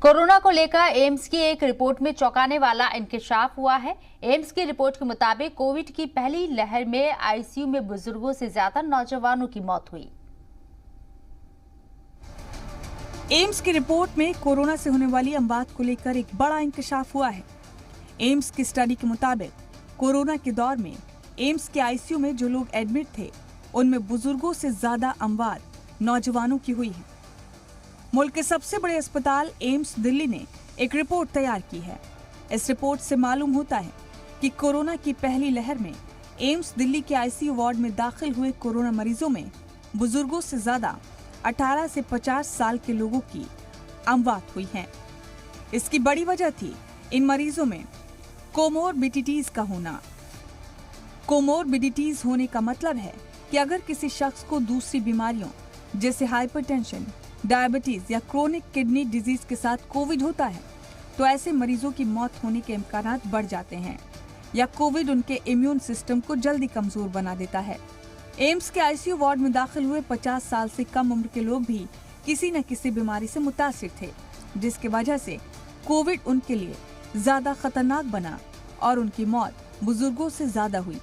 Corona को लेकर AIIMS की एक रिपोर्ट में चौंकाने वाला इंकशाफ हुआ है। एम्स की रिपोर्ट के मुताबिक कोविड की पहली लहर में आईसीयू में बुजुर्गों से ज्यादा नौजवानों की मौत हुई। एम्स की रिपोर्ट में कोरोना से होने वाली अमवात को लेकर एक बड़ा इंकशाफ हुआ है। एम्स की स्टडी के मुताबिक कोरोना के दौर में एम्स के आईसीयू में जो लोग एडमिट थे, उनमें बुजुर्गों से ज्यादा अमवात नौजवानों की हुई है। मुल्क के सबसे बड़े अस्पताल एम्स दिल्ली ने एक रिपोर्ट तैयार की है। इस रिपोर्ट से मालूम होता है कि कोरोना की पहली लहर में एम्स दिल्ली के आईसीयू वार्ड में दाखिल हुए कोरोना मरीजों में बुजुर्गों से ज्यादा 18 से 50 साल के लोगों की अमवात हुई है। इसकी बड़ी वजह थी इन मरीजों में कोमोरबिडिटीज का होना। कोमोरबिडिटीज होने का मतलब है कि अगर किसी शख्स को दूसरी बीमारियों जैसे हाइपरटेंशन, डायबिटीज या क्रोनिक किडनी डिजीज के साथ कोविड होता है, तो ऐसे मरीजों की मौत होने के इम्कान बढ़ जाते हैं या कोविड उनके इम्यून सिस्टम को जल्दी कमजोर बना देता है। एम्स के आईसीयू वार्ड में दाखिल हुए 50 साल से कम उम्र के लोग भी किसी न किसी बीमारी से मुतासिर थे, जिसकी वजह से कोविड उनके लिए ज्यादा खतरनाक बना और उनकी मौत बुजुर्गों से ज्यादा हुई।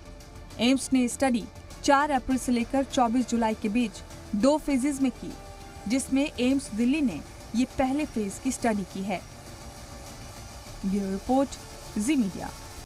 एम्स ने स्टडी 4 अप्रैल से लेकर 24 जुलाई के बीच 2 फेजेज में की, जिसमें एम्स दिल्ली ने ये पहले फेज की स्टडी की है। ब्यूरो रिपोर्ट, जी मीडिया।